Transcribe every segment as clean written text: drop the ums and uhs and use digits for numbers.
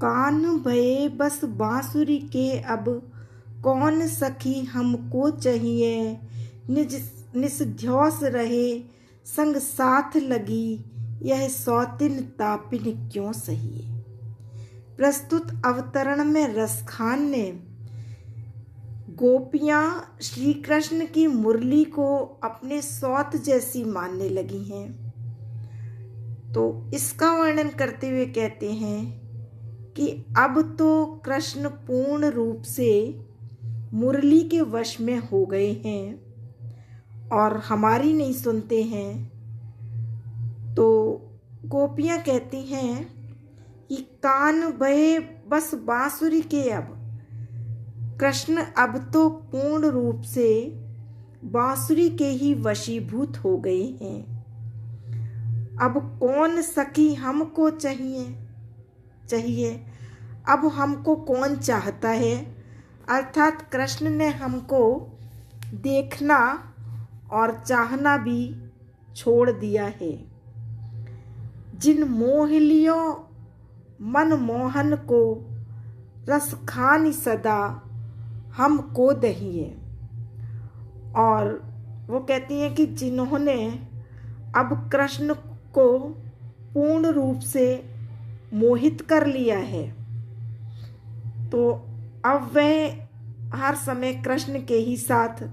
कान भये बस बांसुरी के, अब कौन सखी हमको चाहिए। निज निस्ध्योस रहे संग साथ लगी, यह सौतिन तापिन क्यों सही। प्रस्तुत अवतरण में रसखान ने गोपियां श्री कृष्ण की मुरली को अपने सौत जैसी मानने लगी हैं। तो इसका वर्णन करते हुए कहते हैं कि अब तो कृष्ण पूर्ण रूप से मुरली के वश में हो गए हैं और हमारी नहीं सुनते हैं। तो गोपियां कहती हैं कि कान भये बस बांसुरी के, अब कृष्ण अब तो पूर्ण रूप से बांसुरी के ही वशीभूत हो गए हैं। अब कौन सखी हमको चाहिए। अब हमको कौन चाहता है, अर्थात कृष्ण ने हमको देखना और चाहना भी छोड़ दिया है। जिन मोहलियों मन मोहन को, रस खानी सदा हमको दहिए। और वो कहती हैं कि जिन्होंने अब कृष्ण को पूर्ण रूप से मोहित कर लिया है, तो अब वह हर समय कृष्ण के ही साथ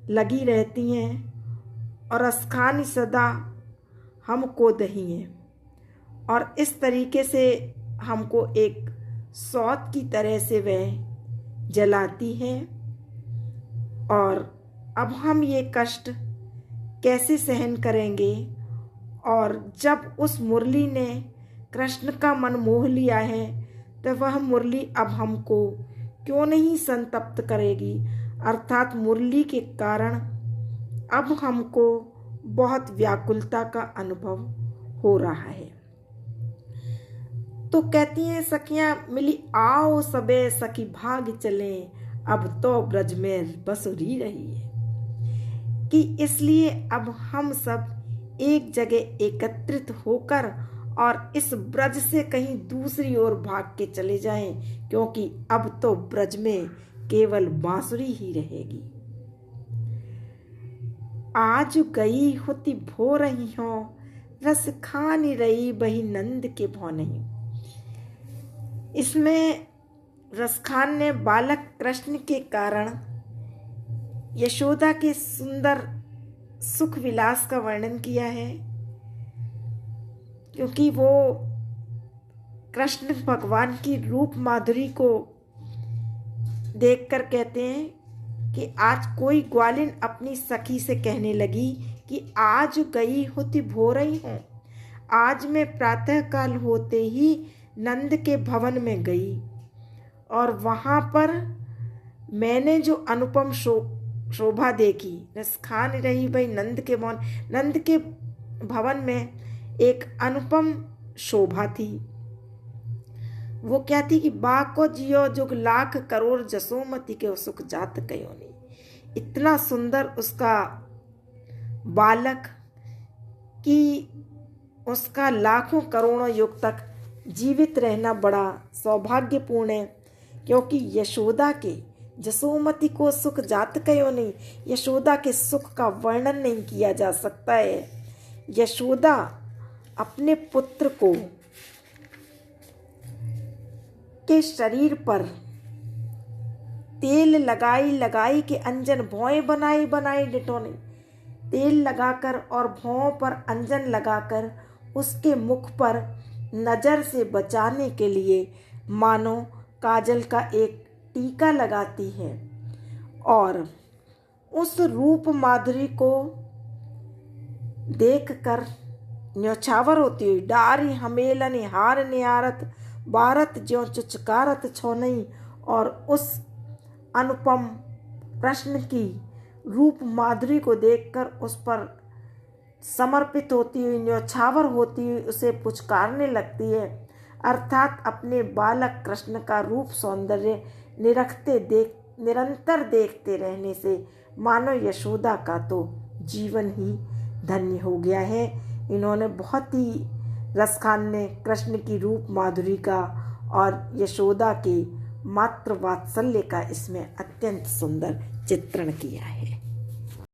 लगी रहती हैं और रसखानी सदा हमको दहिए। और इस तरीके से हमको एक सौत की तरह से वह जलाती हैं। और अब हम ये कष्ट कैसे सहन करेंगे। और जब उस मुरली ने कृष्ण का मन मोह लिया है, तो वह मुरली अब हमको क्यों नहीं संतप्त करेगी। अर्थात मुरली के कारण अब हमको बहुत व्याकुलता का अनुभव हो रहा है। तो कहती हैं सखियां मिली आओ सबे, सखी भाग चले, अब तो ब्रज में बसुरी रही है। कि इसलिए अब हम सब एक जगह एकत्रित होकर और इस ब्रज से कहीं दूसरी ओर भाग के चले जाएं, क्योंकि अब तो ब्रज में केवल बांसुरी ही रहेगी। आज गई होती भो रही हो, रस खानी रही बही नंद के भौ नहीं। इसमें रसखान ने बालक कृष्ण के कारण यशोदा के सुंदर सुख विलास का वर्णन किया है, क्योंकि वो कृष्ण भगवान की रूप माधुरी को देखकर कहते हैं कि आज कोई ग्वालिन अपनी सखी से कहने लगी कि आज गई होती भो रही हूँ। आज मैं प्रातःकाल होते ही नंद के भवन में गई और वहाँ पर मैंने जो अनुपम शोभा देखी। रसखान रही भाई नंद के भवन। नंद के भवन में एक अनुपम शोभा थी। वो क्या थी कि बा को जियो जुग लाख करोड़ जसोमती के सुख जात कयो नहीं। इतना सुंदर उसका बालक कि उसका लाखों करोड़ों युग तक जीवित रहना बड़ा सौभाग्यपूर्ण है, क्योंकि यशोदा के जसोमती को सुख जात कयो नहीं। यशोदा के सुख का वर्णन नहीं किया जा सकता है। यशोदा अपने पुत्र को के शरीर पर तेल लगाई लगाई के अंजन भौएं बनाई बनाई डिटोने। तेल लगाकर और भौं पर अंजन लगाकर उसके मुख पर नजर से बचाने के लिए मानो काजल का एक टीका लगाती है। और उस रूप माधुरी को देखकर न्योछावर होती हुई डारी हमेलन हार निहारत भारत ज्यों चुचकारत छोनई। और उस अनुपम कृष्ण की रूप माधुरी को देखकर उस पर समर्पित होती हुई न्योछावर होती हुई उसे पुचकारने लगती है। अर्थात अपने बालक कृष्ण का रूप सौंदर्य निरंतर देखते रहने से मानो यशोदा का तो जीवन ही धन्य हो गया है। इन्होंने बहुत ही रसखान ने कृष्ण की रूप माधुरी का और यशोदा के मातृ वात्सल्य का इसमें अत्यंत सुंदर चित्रण किया है।